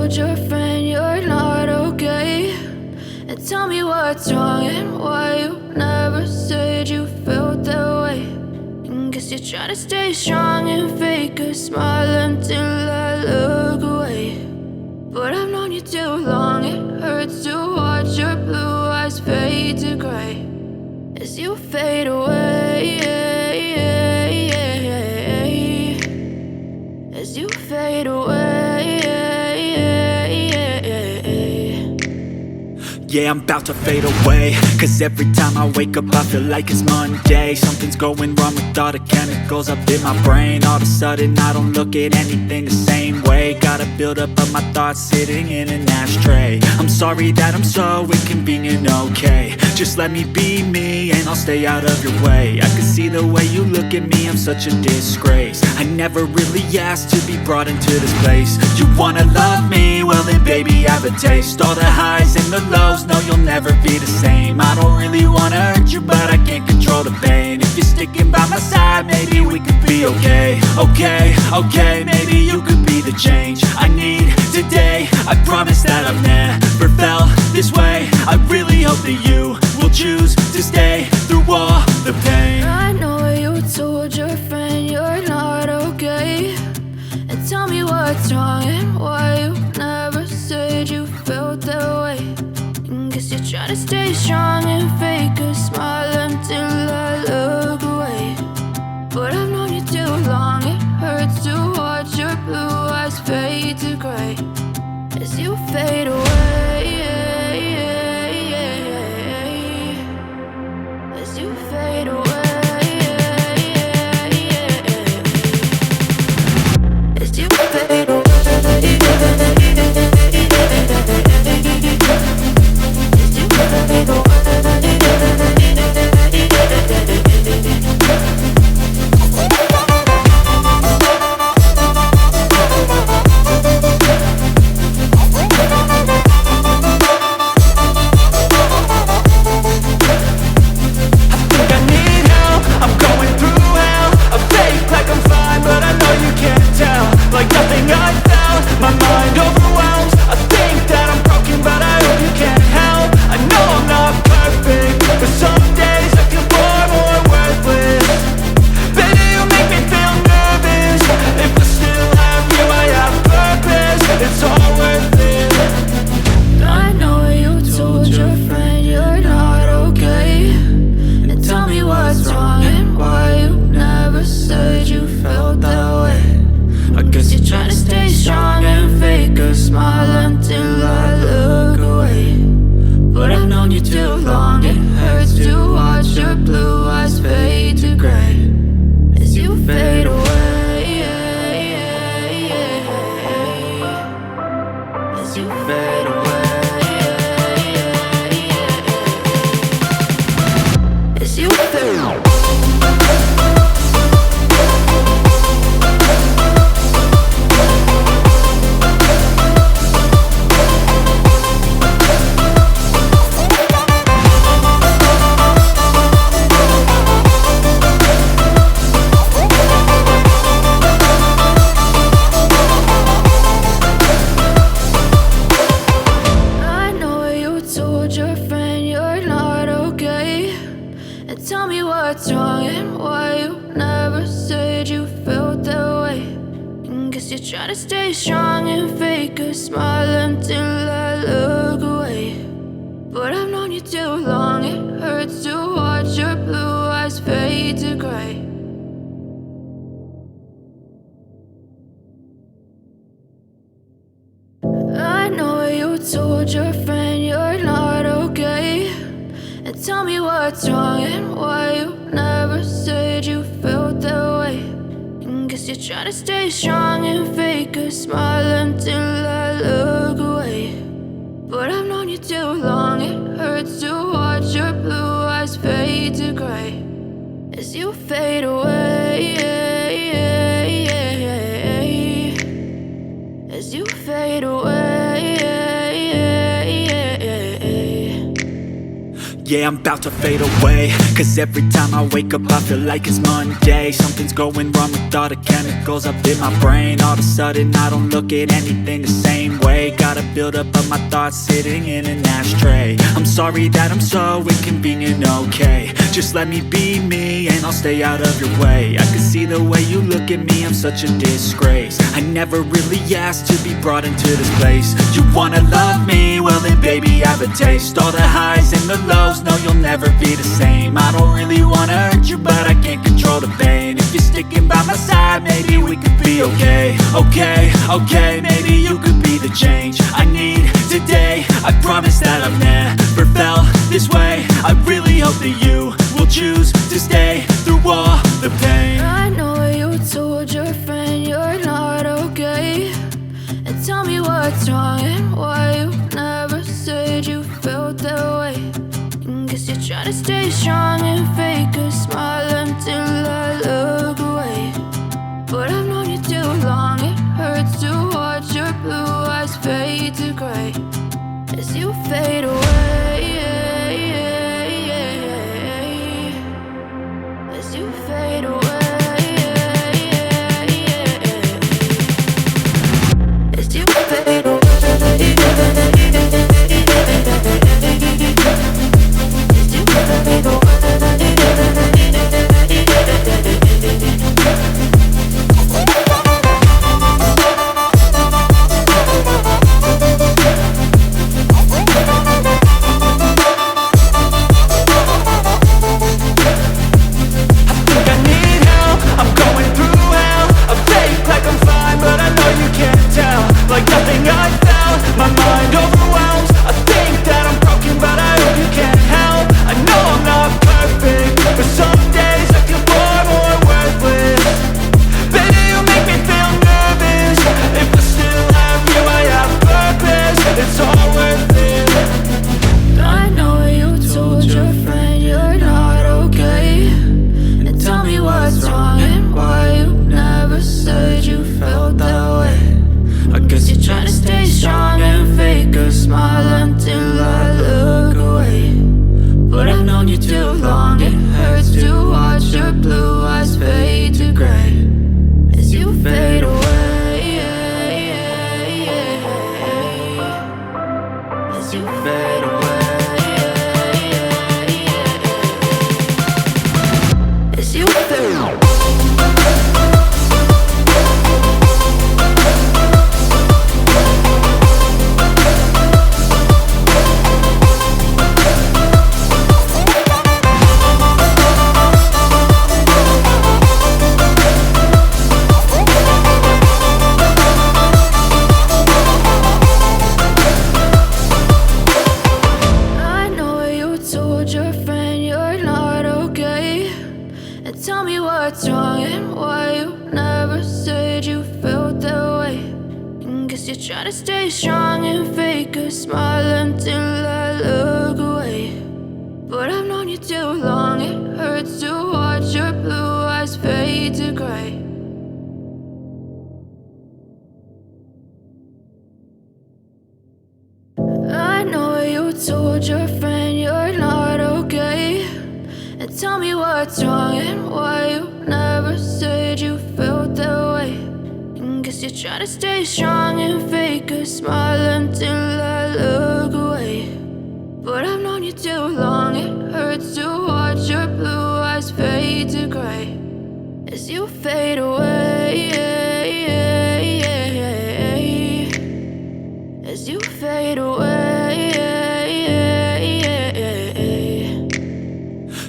told your friend you're not okay? And tell me what's wrong and why you never said you felt that way. And guess you're trying to stay strong and fake a smile until I look away. But I've known you too long, it hurts to watch your blue eyes fade to gray as you fade away, as you fade away. Yeah, I'm about to fade away, cause every time I wake up I feel like it's Monday. Something's going wrong with all the chemicals up in my brain. All of a sudden I don't look at anything the same way. Got a buildup of my thoughts sitting in an ashtray. I'm sorry that I'm so inconvenient, okay? Just let me be me and I'll stay out of your way. I can see the way you look at me, I'm such a disgrace. I never really asked to be brought into this place. You wanna love me? Well then baby, have a taste. All the highs and the lows, no, you'll never be the same. I don't really wanna hurt you, but I can't control the pain. If you're sticking by my side, maybe we could be okay. Okay, maybe you could be the change I need today. I promise that I've never felt this way. I really hope that you will choose to stay through all the pain. I know you told your friend you're not okay. And tell me what's wrong and why you never said you felt that way. Guess you're trying to stay strong and fake a smile until I look away. But I've known you too long, it hurts to watch your blue eyes fade to gray as you fade away, as you fade away, as you fade away. Told your friend you're not okay. And tell me what's wrong and why you never said you felt that way. And guess you're trying to stay strong and fake a smile until I look away. But I've known you too long, it hurts to watch your blue eyes fade to gray as you fade away, as you fade away. Yeah, I'm about to fade away, cause every time I wake up I feel like it's Monday. Something's going wrong with all the chemicals up in my brain. All of a sudden I don't look at anything the same way. Got a buildup of my thoughts sitting in an ashtray. I'm sorry that I'm so inconvenient, okay. Just let me be me and I'll stay out of your way. I can see the way you look at me, I'm such a disgrace. I never really asked to be brought into this place. You wanna love me? Well then baby I have a taste. All the highs and the lows, no you'll never be the same. I don't really wanna hurt you but I can't control the pain. If you're sticking by my side maybe we could be okay. Okay, maybe you could be the change I need today. I promise that I've never felt this way. I really hope that you will choose to stay through all the pain. I know you told your friend you're not okay, and tell me what's wrong and why you never said you felt that way. And guess you're trying to stay strong and fake a smile until I look away. But I've known you too long, it hurts to watch your blue eyes fade to gray as you fade away. As you fade away. As you fade away. As you fade away. Like nothing I felt, my mind overwhelms. I think that I'm broken, but I hope you can't help. I know I'm not perfect, but some days I feel far more worthless. Baby, you make me feel nervous. If I still have you, I have purpose. It's all worth it. I know you told your friend you're not okay, and tell me what's wrong and why you never said you felt that way. I guess you're trying to stay strong and fake a smile until I look away. But I've known you too long, it hurts to watch your blue eyes fade to gray as you fade away. As you fade away. As you fade away. Tell me what's wrong and why you never said you felt that way. And guess you're trying to stay strong and fake a smile until I look away. But I've known you too long, it hurts to watch your blue eyes fade to gray. I know you told your friend you're not okay, and tell me what's wrong and why you never said you felt that way. And guess you're trying to stay strong and fake a smile until I look away. But I've known you too long, it hurts to watch your blue eyes fade to gray as you fade away. As you fade away.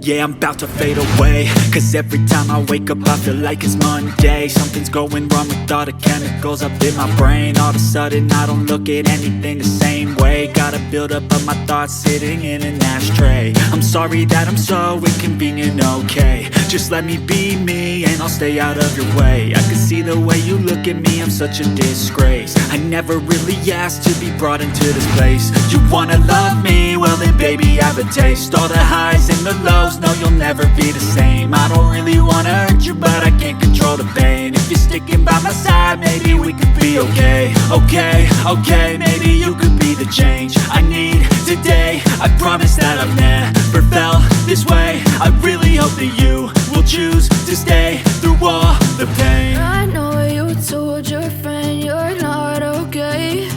Yeah, I'm about to fade away, cause every time I wake up I feel like it's Monday. Something's going wrong with all the chemicals up in my brain. All of a sudden I don't look at anything the same way. Got a buildup of my thoughts sitting in an ashtray. I'm sorry that I'm so inconvenient, okay. Just let me be me and I'll stay out of your way. I can see the way you look at me, I'm such a disgrace. I never really asked to be brought into this place. You wanna love me? Well then baby I have a taste. All the highs and the lows, no you'll never be the same. I don't really wanna hurt you but I can't control the pain. If you're sticking by my side maybe we could be okay. Okay, maybe you could be the the change I need today. I promise that I've never felt this way. I really hope that you will choose to stay through all the pain. I know you told your friend you're not okay,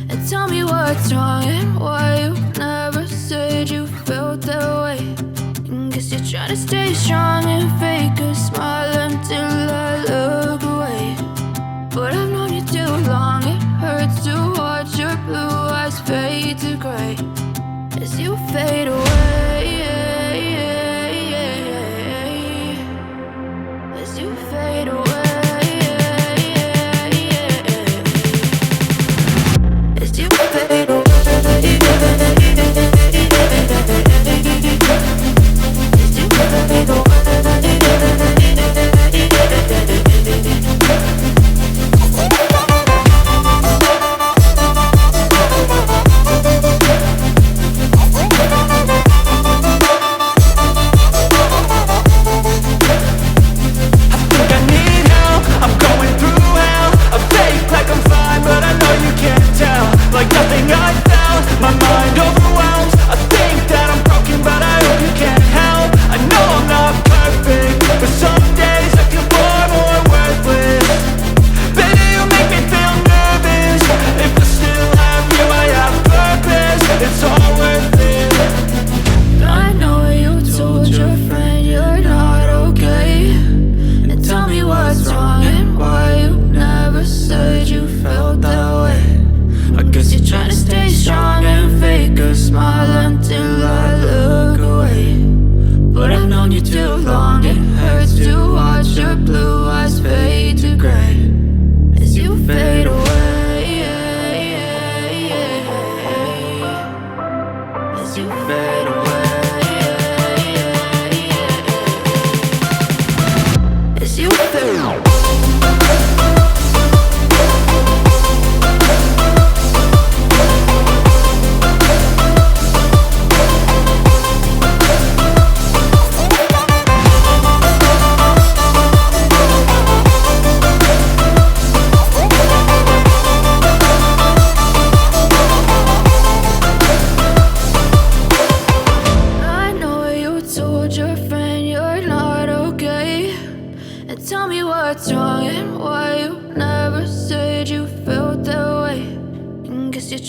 and tell me what's wrong and why you never said you felt that way. Guess you're trying to stay strong and fake a smile until I look away. But I've known you too long, it hurts to watch your blue eyes fade to gray as you fade away. As you fade away. As you fade away.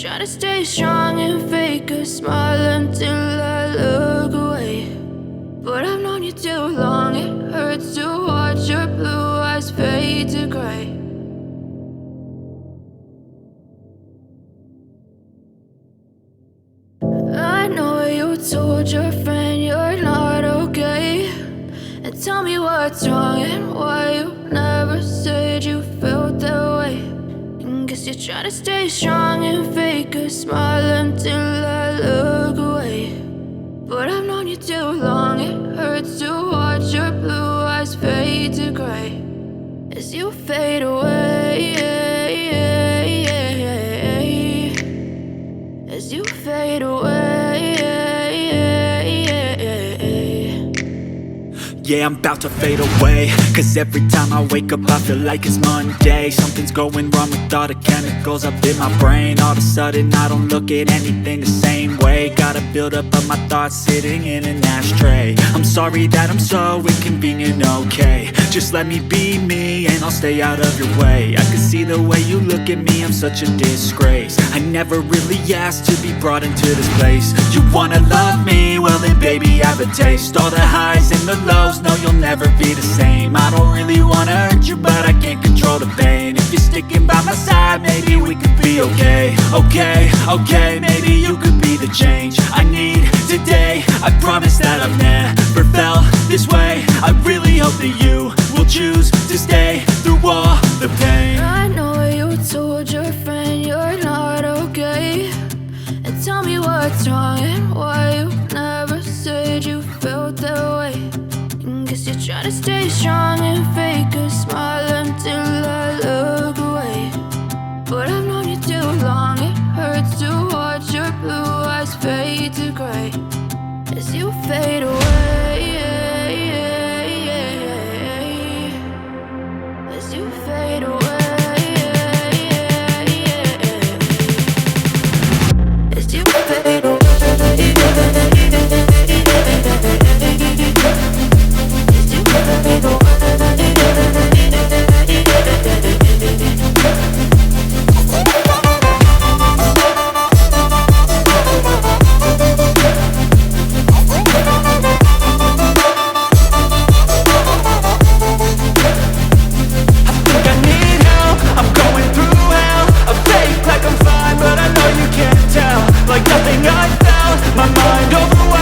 Try to stay strong and fake a smile until I look away. But I've known you too long, it hurts to watch your blue eyes fade to gray. I know you told your friend you're not okay, and tell me what's wrong and why you never said you felt that way. Guess you're trying to stay strong and fake a smile until I look away. But I've known you too long, it hurts to watch your blue eyes fade to gray as you fade away. As you fade away. Yeah, I'm about to fade away, cause every time I wake up I feel like it's Monday. Something's going wrong with all the chemicals up in my brain. All of a sudden I don't look at anything the same way. Got a buildup of my thoughts sitting in an ashtray. I'm sorry that I'm so inconvenient, okay. Just let me be me and I'll stay out of your way. I can see the way you look at me, I'm such a disgrace. I never really asked to be brought into this place. You wanna love me? Well then baby I have a taste. All the highs and the lows, no you'll never be the same. I don't really wanna hurt you but I can't control the pain. If you're sticking by my side maybe we could be okay. Okay, maybe you could be the change I need today. I promise that I've never felt this way. I really hope that you will choose to stay through all the pain. I know you told your friend you're not okay, and tell me what's wrong and why you never said you felt that way. Guess you're trying to stay strong and fake a smile until I look away. But I've known you too long, it hurts to watch your blue eyes fade to gray as you fade away. As you fade away. like nothing I felt. My mind overwhelmed.